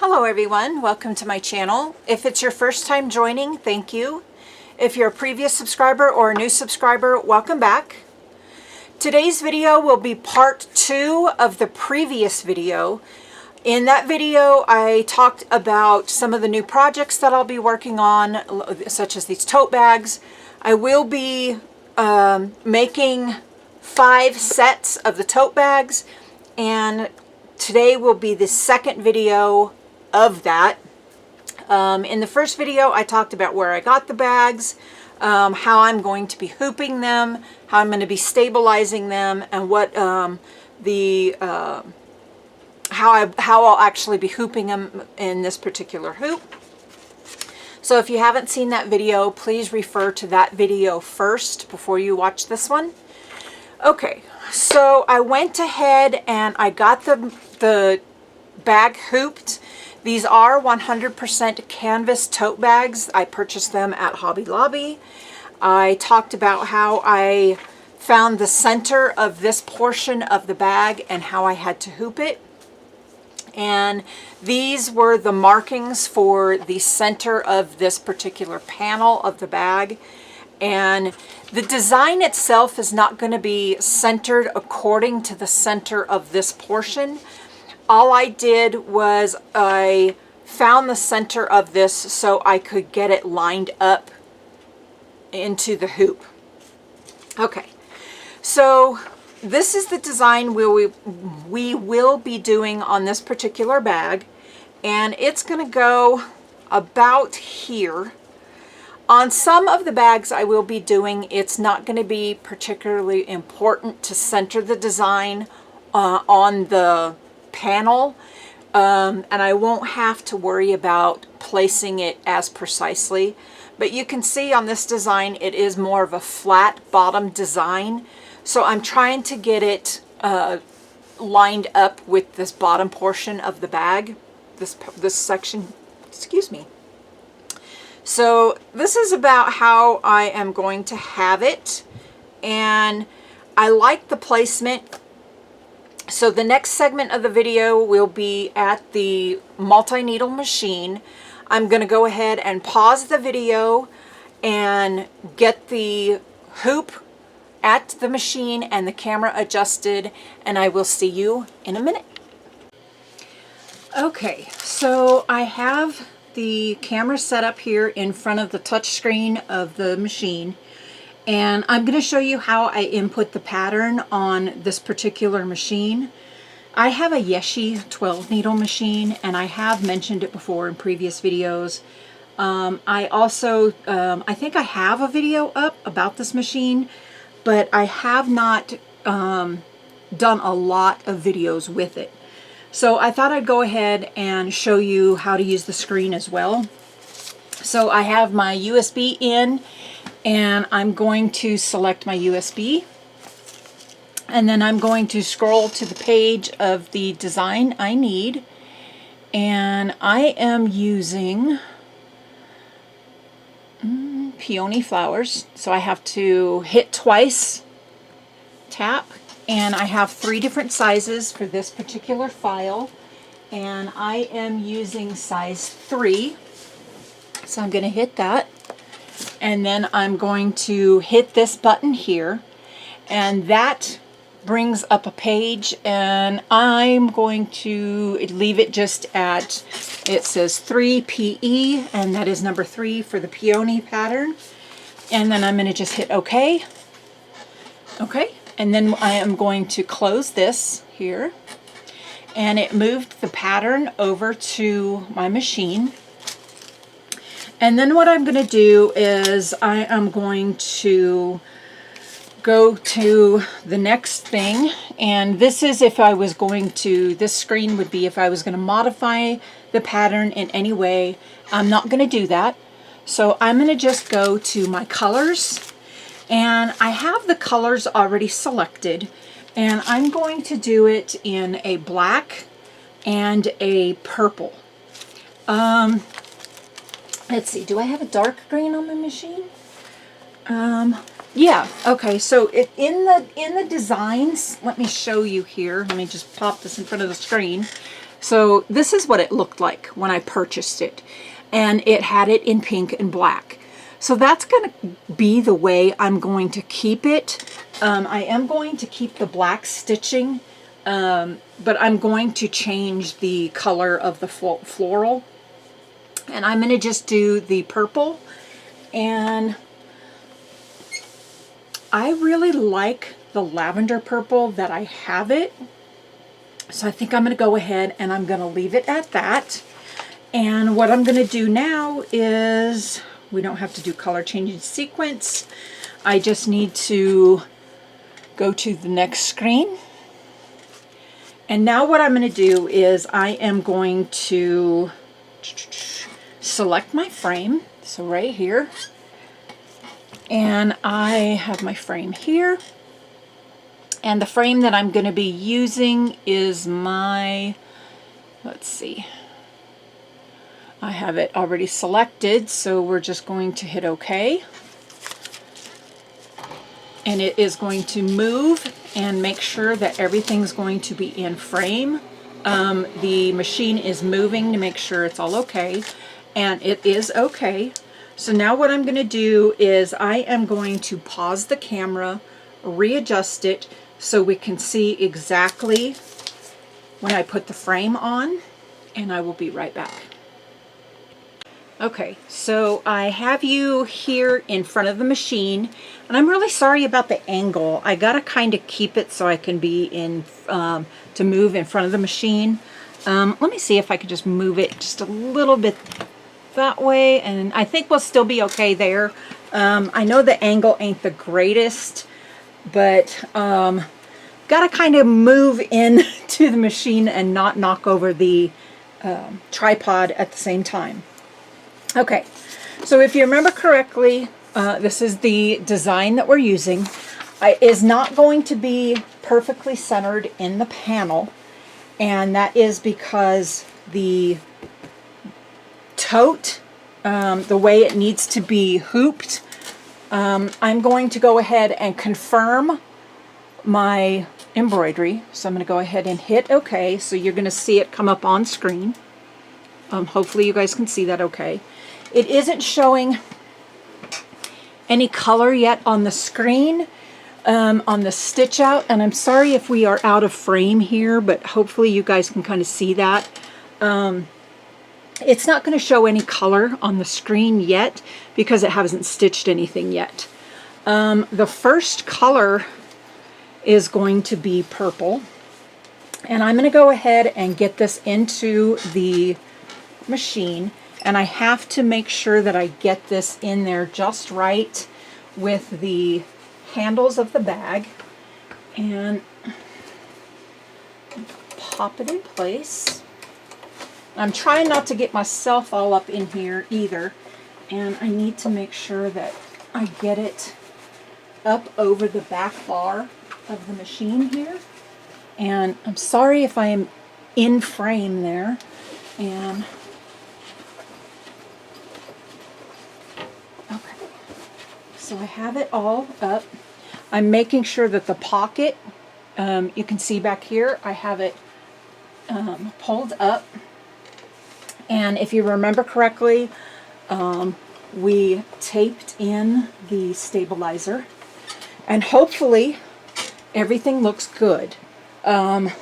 Hello everyone, welcome to my channel. If it's your first time joining, thank you. If you're a previous subscriber or a new subscriber, welcome back. Today's video will be part 2 of the previous video. In that video, I talked about some of the new projects that I'll be working on, such as these tote bags. I will be making 5 sets of the tote bags, and today will be the second video of that. In the first video, I talked about where I got the bags, how I'm going to be hooping them, how I'm going to be stabilizing them, and what how I'll actually be hooping them in this particular hoop. So if you haven't seen that video, please refer to that video first before you watch this one. Okay, so I went ahead and I got the bag hooped. These are 100% canvas tote bags. I purchased them at Hobby Lobby. I talked about how I found the center of this portion of the bag and how I had to hoop it. And these were the markings for the center of this particular panel of the bag. And the design itself is not going to be centered according to the center of this portion. All I did was I found the center of this so I could get it lined up into the hoop. Okay, so this is the design we will be doing on this particular bag, and it's going to go about here. On some of the bags I will be doing, it's not going to be particularly important to center the design on the panel, and I won't have to worry about placing it as precisely. But you can see on this design it is more of a flat bottom design, so I'm trying to get it lined up with this bottom portion of the bag, this section, excuse me. So this is about how I am going to have it, and I like the placement. So the next segment of the video will be at the multi-needle machine. I'm going to go ahead and pause the video and get the hoop at the machine and the camera adjusted, and I will see you in a minute. Okay, so I have the camera set up here in front of the touch screen of the machine, and I'm going to show you how I input the pattern on this particular machine. I have a Yeshi 12 needle machine, and I have mentioned it before in previous videos. I also, I think I have a video up about this machine, but I have not done a lot of videos with it. So I thought I'd go ahead and show you how to use the screen as well. So I have my USB in, and I'm going to select my USB, and then I'm going to scroll to the page of the design I need, and I am using peony flowers. So I have to hit twice, tap, and I have 3 different sizes for this particular file, and I am using size 3. So I'm going to hit that, and then I'm going to hit this button here, and that brings up a page, and I'm going to leave it just at, it says 3 PE, and that is number 3 for the peony pattern. And then I'm going to just hit OK. Okay, and then I am going to close this here, and it moved the pattern over to my machine. And then what I'm going to do is I am going to go to the next thing, and this is if I was going to, this screen would be if I was going to modify the pattern in any way. I'm not going to do that. So I'm going to just go to my colors, and I have the colors already selected, and I'm going to do it in a black and a purple. Let's see, do I have a dark green on my machine? Yeah, okay, so in the designs, let me show you here. Let me just pop this in front of the screen. So this is what it looked like when I purchased it. And it had it in pink and black. So that's going to be the way I'm going to keep it. I am going to keep the black stitching, but I'm going to change the color of the floral. And I'm going to just do the purple. And I really like the lavender purple that I have it. So I think I'm going to go ahead and I'm going to leave it at that. And what I'm going to do now is, we don't have to do color changing sequence. I just need to go to the next screen. And now what I'm going to do is I am going to select my frame. So right here. And I have my frame here. And the frame that I'm going to be using is my, let's see. I have it already selected, so we're just going to hit OK. And it is going to move and make sure that everything's going to be in frame. The machine is moving to make sure it's all okay, and it is okay. So now what I'm going to do is I am going to pause the camera, readjust it so we can see exactly when I put the frame on, and I will be right back. Okay, so I have you here in front of the machine, and I'm really sorry about the angle. I gotta kind of keep it so I can be in, to move in front of the machine. Let me see if I could just move it just a little bit that way, and I think we'll still be okay there. I know the angle ain't the greatest, but gotta kind of move in to the machine and not knock over the tripod at the same time. Okay, so if you remember correctly, this is the design that we're using. It is not going to be perfectly centered in the panel, and that is because the tote, the way it needs to be hooped, I'm going to go ahead and confirm my embroidery. So I'm going to go ahead and hit OK, so you're going to see it come up on screen. Hopefully you guys can see that okay. It isn't showing any color yet on the screen, on the stitch out, and I'm sorry if we are out of frame here, but hopefully you guys can kind of see that. It's not going to show any color on the screen yet because it hasn't stitched anything yet. The first color is going to be purple, and I'm going to go ahead and get this into the machine, and I have to make sure that I get this in there just right with the handles of the bag, and pop it in place. I'm trying not to get myself all up in here either, and I need to make sure that I get it up over the back bar of the machine here. And I'm sorry if I am in frame there, and so I have it all up. I'm making sure that the pocket, you can see back here, I have it pulled up. And if you remember correctly, we taped in the stabilizer. And hopefully everything looks good.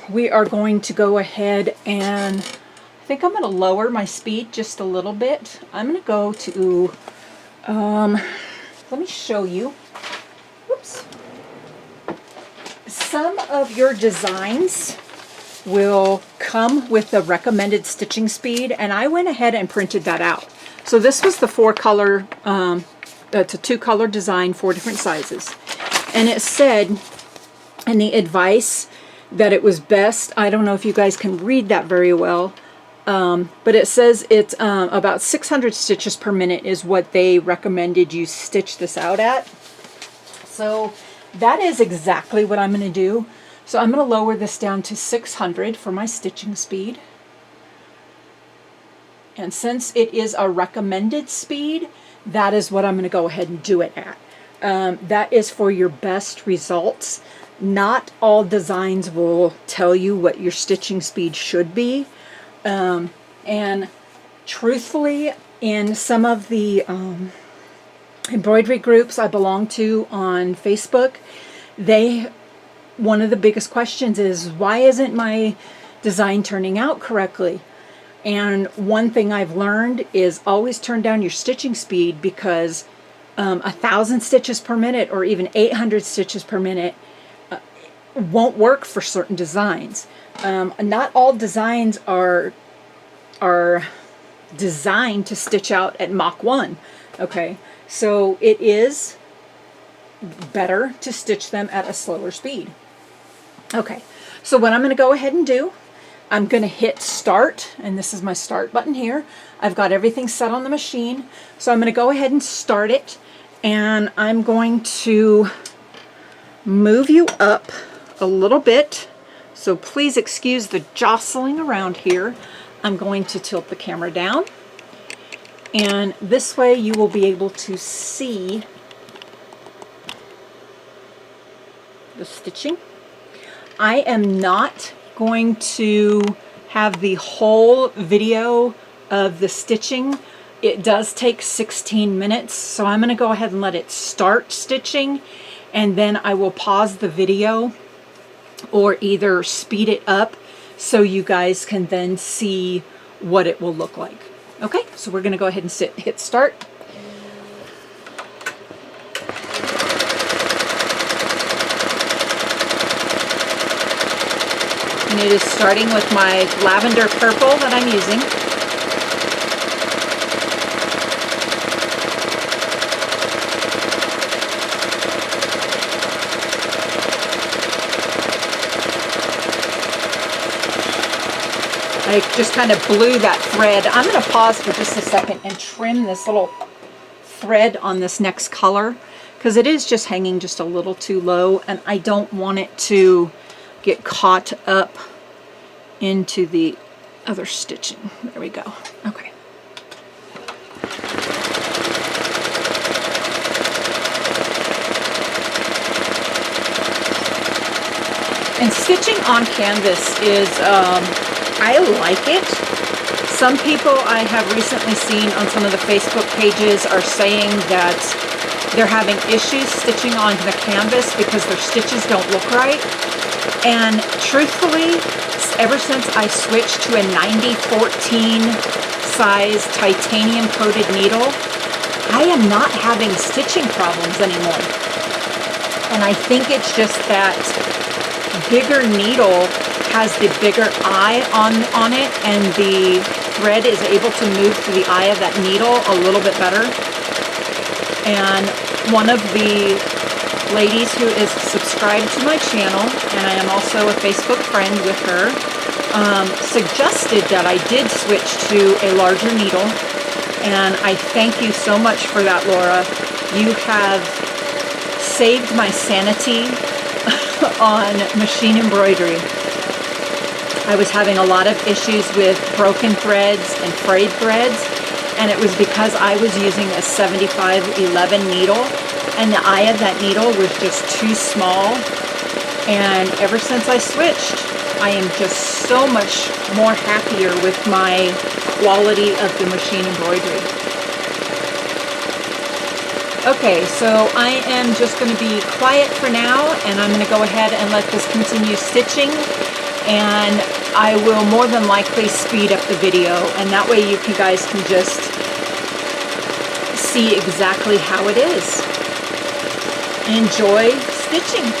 We are going to go ahead and, I think I'm going to lower my speed just a little bit. I'm going to go to, let me show you. Whoops. Some of your designs will come with the recommended stitching speed, and I went ahead and printed that out. So this was the 4-color, it's a 2-color design, 4 different sizes. And it said in the advice that it was best, I don't know if you guys can read that very well, but it says it's about 600 stitches per minute is what they recommended you stitch this out at. So that is exactly what I'm going to do. So I'm going to lower this down to 600 for my stitching speed. And since it is a recommended speed, that is what I'm going to go ahead and do it at. That is for your best results. Not all designs will tell you what your stitching speed should be. And truthfully, in some of the embroidery groups I belong to on Facebook, one of the biggest questions is, why isn't my design turning out correctly? And one thing I've learned is always turn down your stitching speed, because 1,000 stitches per minute or even 800 stitches per minute won't work for certain designs. Not all designs are designed to stitch out at Mach 1. Okay, so it is better to stitch them at a slower speed. Okay, so what I'm going to go ahead and do, I'm going to hit start, and this is my start button here. I've got everything set on the machine, so I'm going to go ahead and start it, and I'm going to move you up a little bit, so please excuse the jostling around here. I'm going to tilt the camera down, and this way you will be able to see the stitching. I am not going to have the whole video of the stitching. It does take 16 minutes, so I'm going to go ahead and let it start stitching, and then I will pause the video or either speed it up so you guys can then see what it will look like. Okay, so we're going to go ahead and hit start. And it is starting with my lavender purple that I'm using. I just kind of blew that thread. I'm going to pause for just a second and trim this little thread on this next color, because it is just hanging just a little too low, and I don't want it to get caught up into the other stitching. There we go. Okay. And stitching on canvas is, I like it. Some people I have recently seen on some of the Facebook pages are saying that they're having issues stitching on the canvas because their stitches don't look right. And truthfully, ever since I switched to a 90-14 size titanium coated needle, I am not having stitching problems anymore. And I think it's just that bigger needle has the bigger eye on it, and the thread is able to move through the eye of that needle a little bit better. And one of the ladies who is subscribed to my channel, and I am also a Facebook friend with her, suggested that I did switch to a larger needle, and I thank you so much for that, Laura. You have saved my sanity on machine embroidery. I was having a lot of issues with broken threads and frayed threads, and it was because I was using a 7511 needle, and the eye of that needle was just too small. And ever since I switched, I am just so much more happier with my quality of the machine embroidery. Okay, so I am just going to be quiet for now, and I'm going to go ahead and let this continue stitching, and I will more than likely speed up the video, and that way you guys can just see exactly how it is. Enjoy stitching.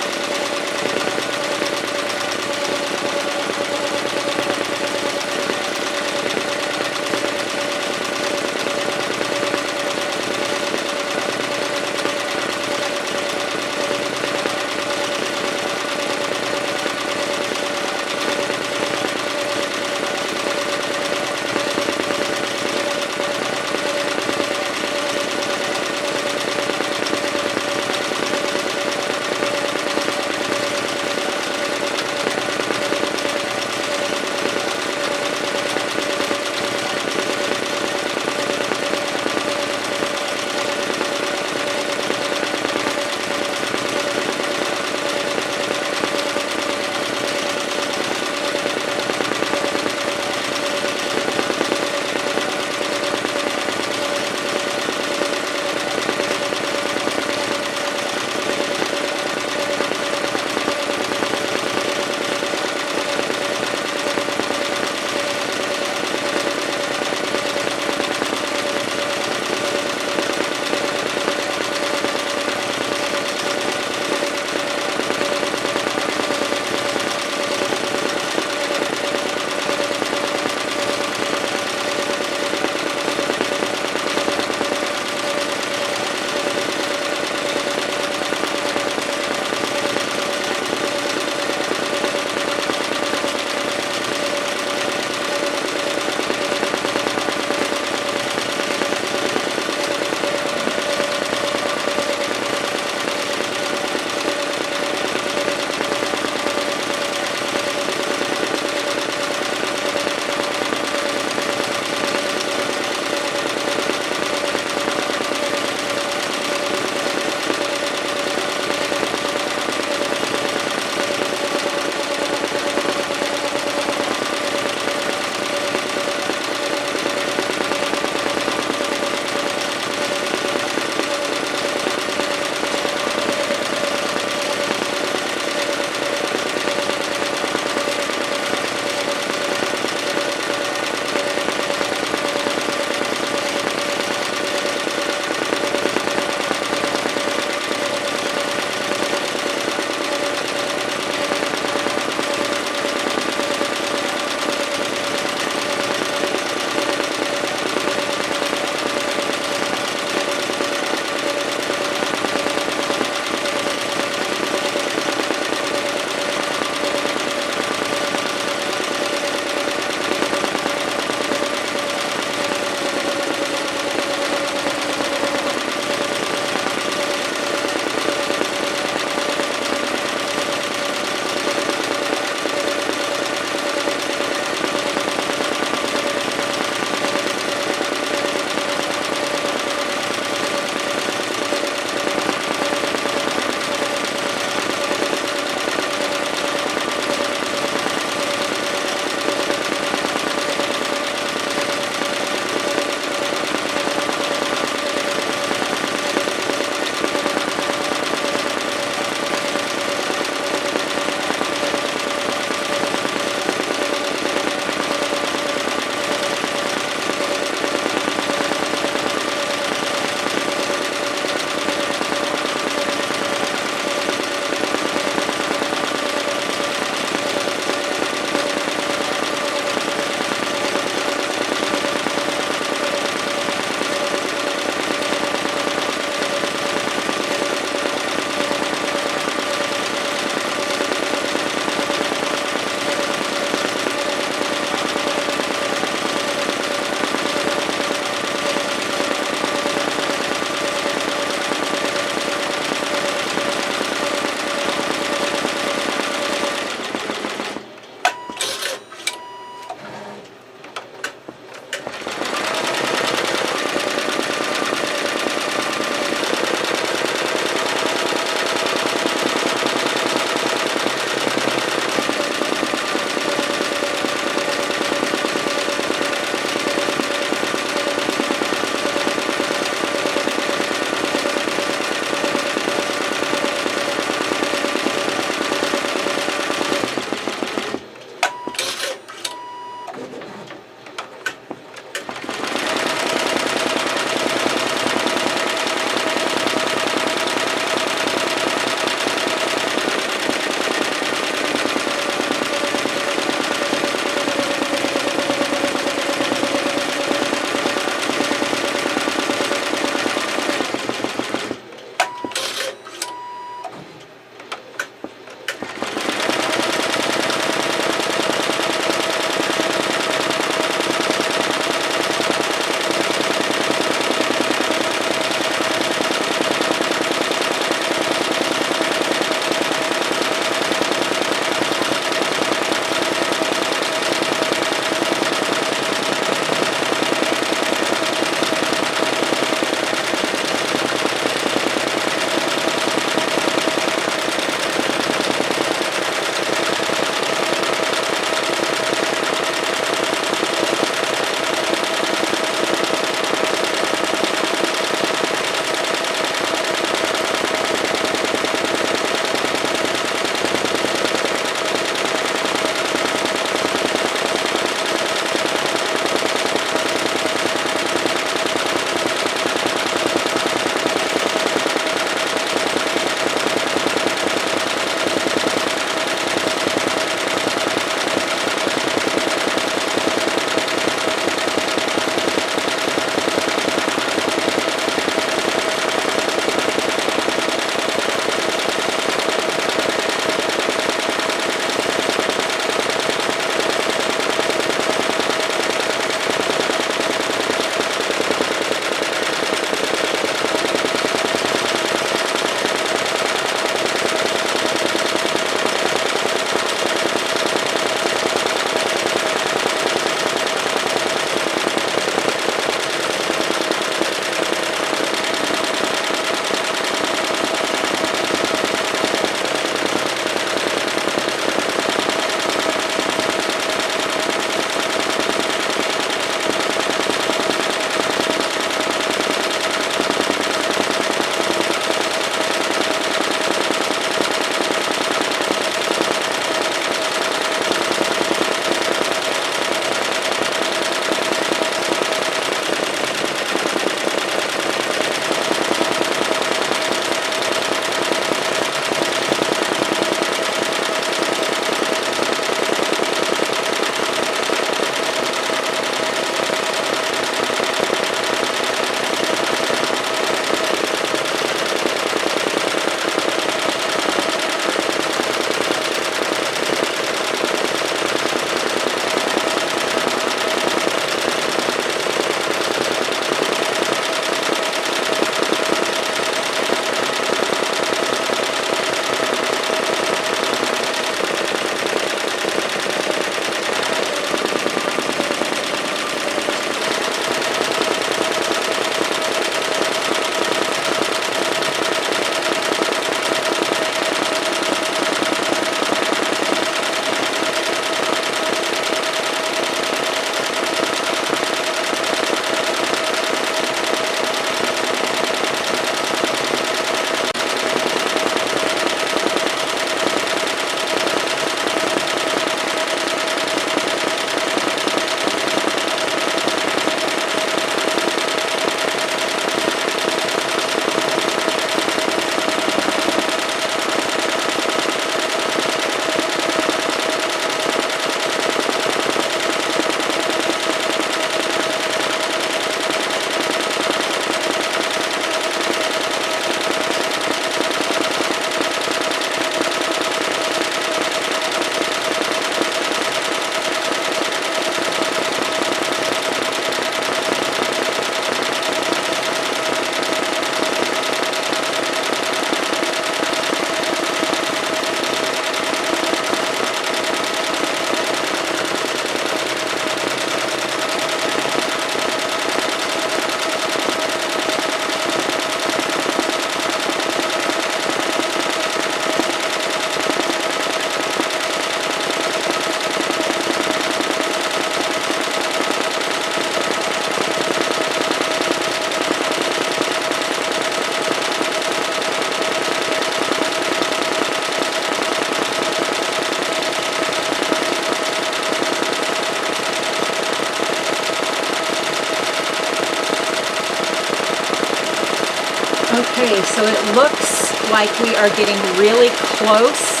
Okay, so it looks like we are getting really close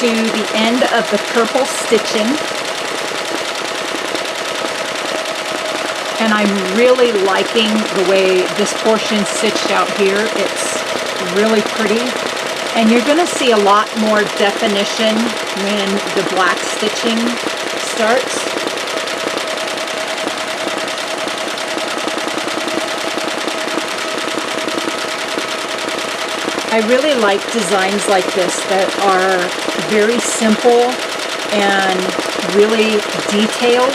to the end of the purple stitching. And I'm really liking the way this portion stitched out here. It's really pretty. And you're going to see a lot more definition when the black stitching starts. I really like designs like this that are very simple and really detailed.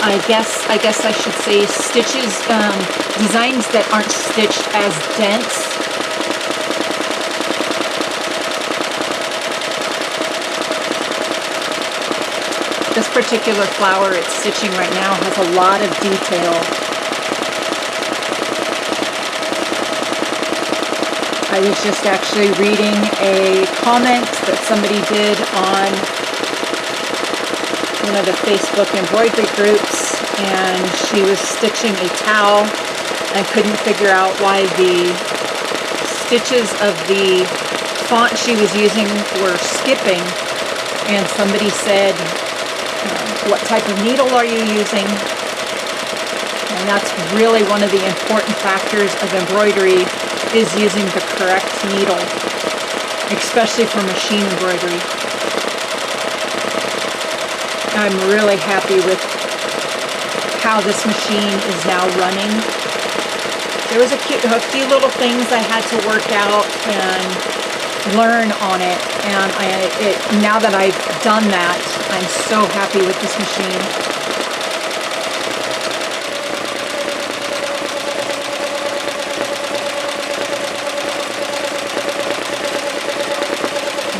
I guess I should say stitches, designs that aren't stitched as dense. This particular flower it's stitching right now has a lot of detail. I was just actually reading a comment that somebody did on one of the Facebook embroidery groups, and she was stitching a towel and couldn't figure out why the stitches of the font she was using were skipping, and somebody said, what type of needle are you using? And that's really one of the important factors of embroidery, is using the correct needle, especially for machine embroidery. I'm really happy with how this machine is now running. There was a few little things I had to work out and learn on it, and now that I've done that, I'm so happy with this machine.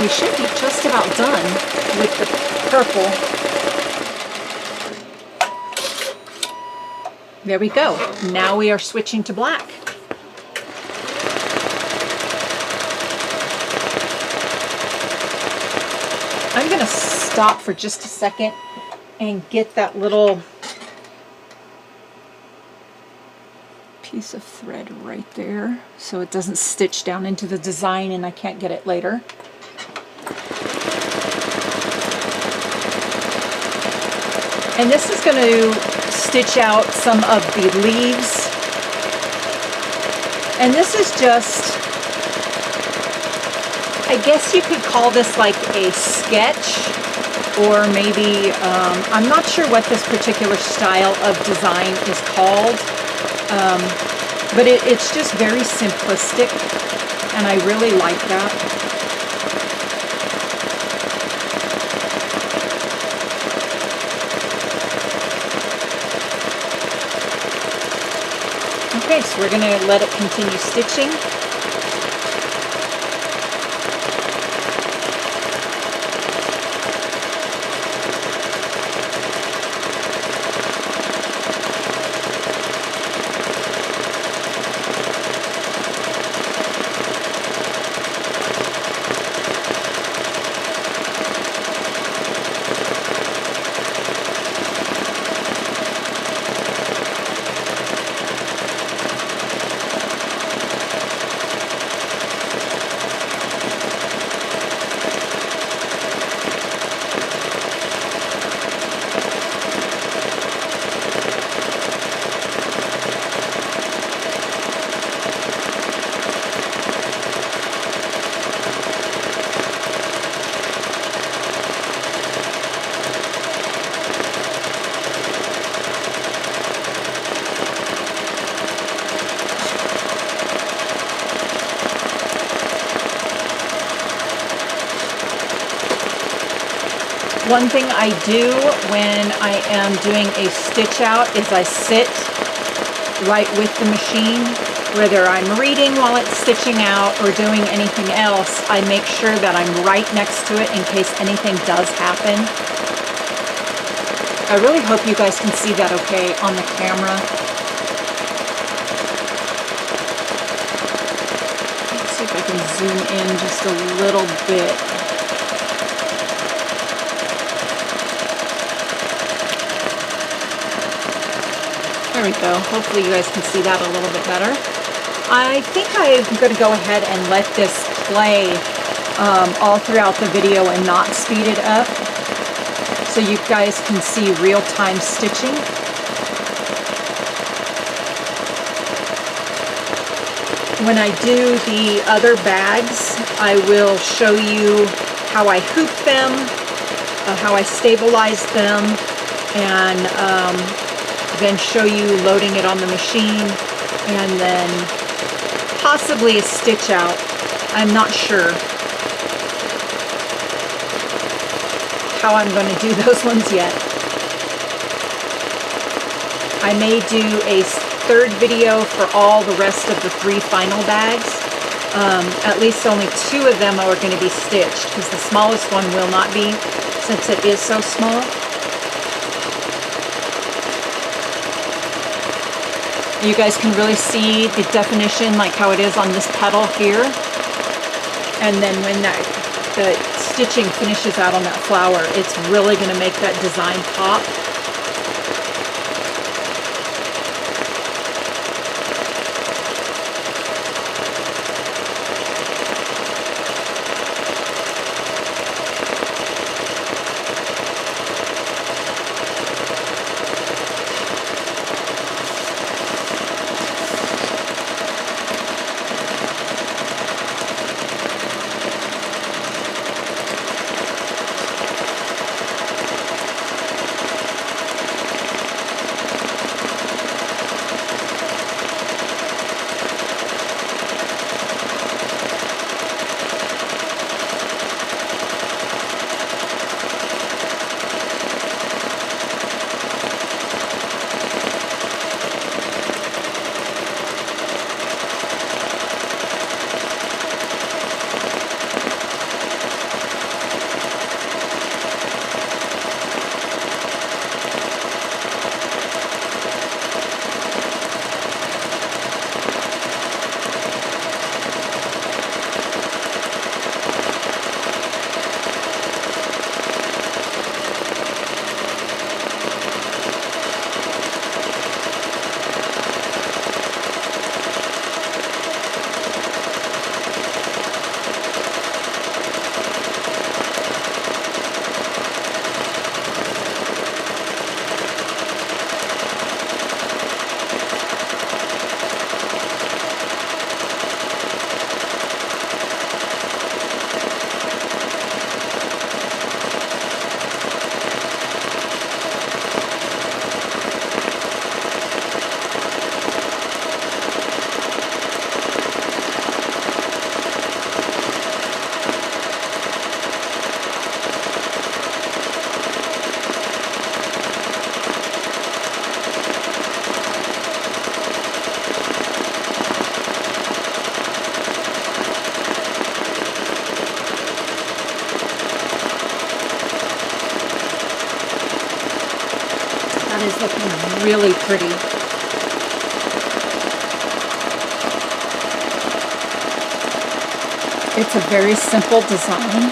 We should be just about done with the purple. There we go. Now we are switching to black. I'm going to stop for just a second and get that little piece of thread right there so it doesn't stitch down into the design and I can't get it later. And this is going to stitch out some of the leaves. And this is just, I guess you could call this like a sketch, or maybe, I'm not sure what this particular style of design is called, but it's just very simplistic, and I really like that. Okay, so we're going to let it continue stitching. One thing I do when I am doing a stitch out is I sit right with the machine. Whether I'm reading while it's stitching out or doing anything else, I make sure that I'm right next to it in case anything does happen. I really hope you guys can see that okay on the camera. Let's see if I can zoom in just a little bit. There we go. Hopefully you guys can see that a little bit better. I think I'm going to go ahead and let this play all throughout the video and not speed it up so you guys can see real-time stitching. When I do the other bags, I will show you how I hoop them, how I stabilize them, and then show you loading it on the machine, and then possibly a stitch out. I'm not sure how I'm going to do those ones yet. I may do a third video for all the rest of the 3 final bags. At least only 2 of them are going to be stitched, because the smallest one will not be, since it is so small. You guys can really see the definition, like how it is on this petal here. And then when the stitching finishes out on that flower, it's really going to make that design pop. That is looking really pretty. It's a very simple design.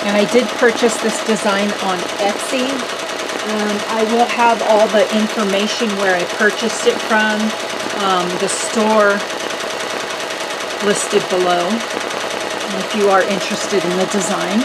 And I did purchase this design on Etsy. I will have all the information where I purchased it from, the store listed below, if you are interested in the design.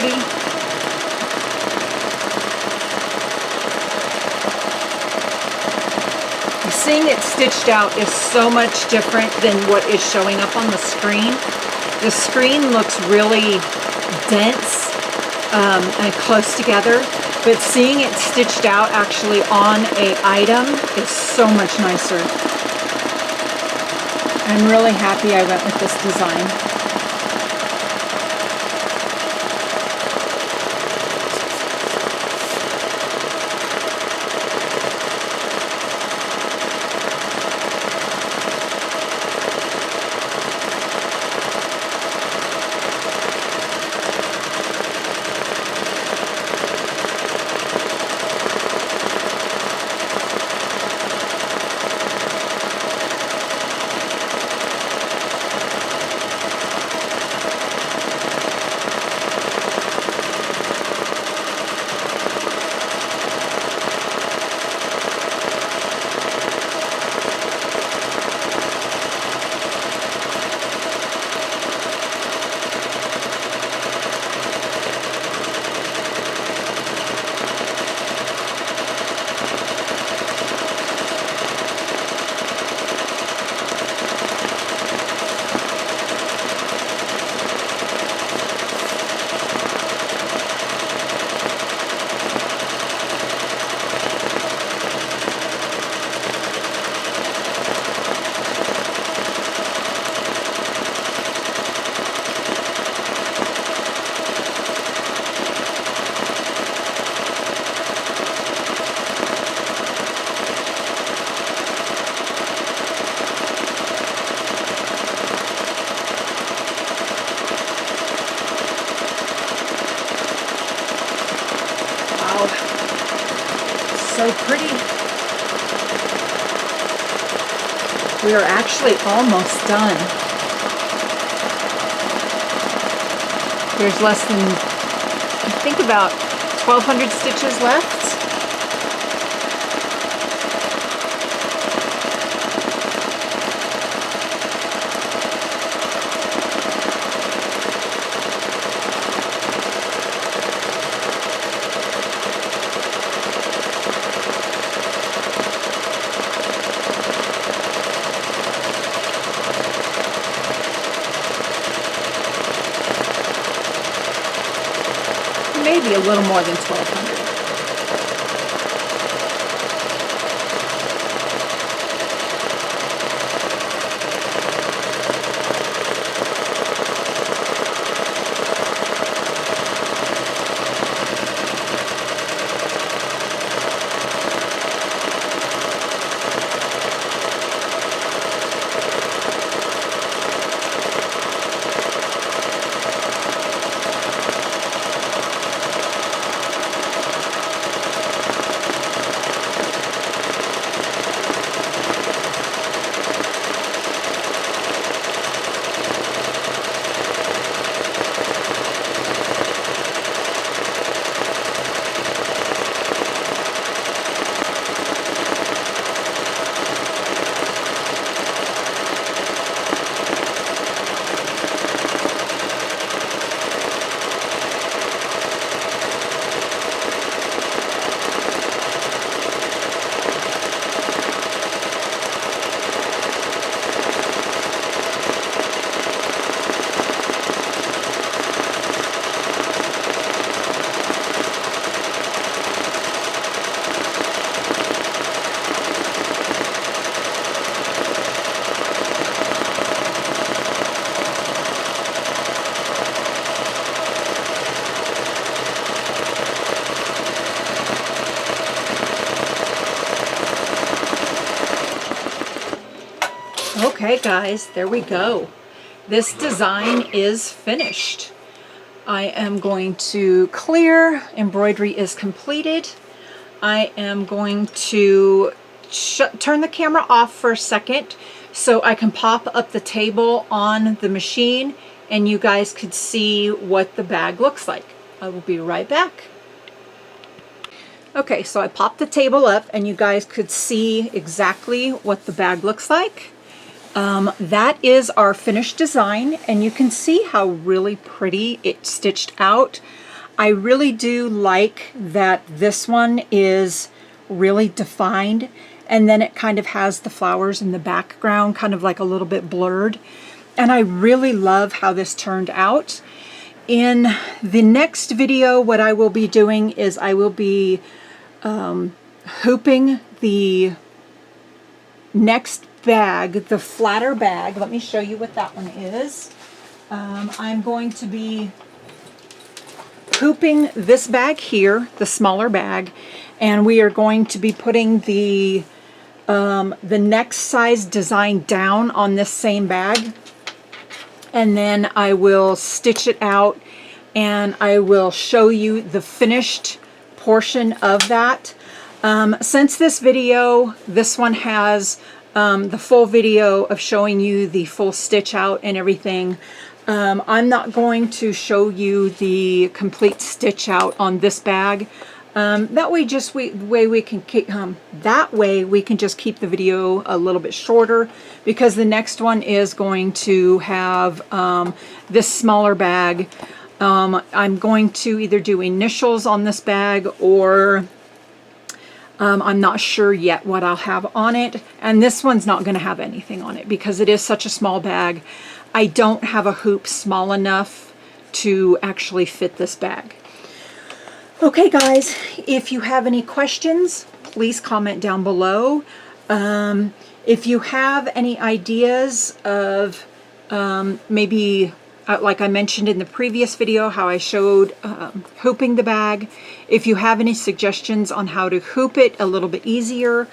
pretty. Seeing it stitched out is so much different than what is showing up on the screen. The screen looks really dense and close together, but seeing it stitched out actually on an item is so much nicer. I'm really happy I went with this design. So pretty. We are actually almost done. There's less than, I think, about 1,200 stitches left. Maybe a little more than 1,200. Okay guys, there we go. This design is finished. I am going to clear. Embroidery is completed. I am going to turn the camera off for a second so I can pop up the table on the machine and you guys could see what the bag looks like. I will be right back. Okay, so I popped the table up and you guys could see exactly what the bag looks like. That is our finished design and you can see how really pretty it stitched out. I really do like that this one is really defined, and then it kind of has the flowers in the background kind of like a little bit blurred. And I really love how this turned out. In the next video, what I will be doing is I will be hooping the next bag, the flatter bag. Let me show you what that one is. I'm going to be hooping this bag here, the smaller bag, and we are going to be putting the next size design down on this same bag, and then I will stitch it out and I will show you the finished portion of that. Since this video, this one has the full video of showing you the full stitch out and everything, I'm not going to show you the complete stitch out on this bag. That way we can just keep the video a little bit shorter, because the next one is going to have this smaller bag. I'm going to either do initials on this bag, or I'm not sure yet what I'll have on it. And this one's not going to have anything on it because it is such a small bag. I don't have a hoop small enough to actually fit this bag. Okay guys, if you have any questions, please comment down below. If you have any ideas of maybe, like I mentioned in the previous video, how I showed hooping the bag, if you have any suggestions on how to hoop it a little bit easier.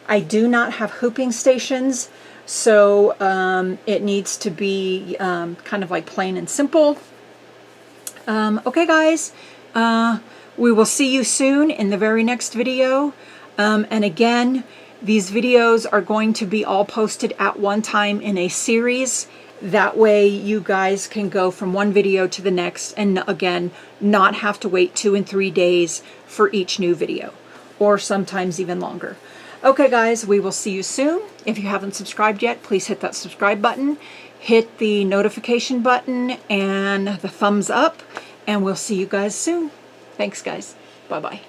I do not have hooping stations, so it needs to be kind of like plain and simple. Okay guys, we will see you soon in the very next video. And again, these videos are going to be all posted at one time in a series. That way you guys can go from one video to the next, and again, not have to wait 2 and 3 days for each new video, or sometimes even longer. Okay guys, we will see you soon. If you haven't subscribed yet, please hit that subscribe button, hit the notification button and the thumbs up, and we'll see you guys soon. Thanks guys. Bye-bye.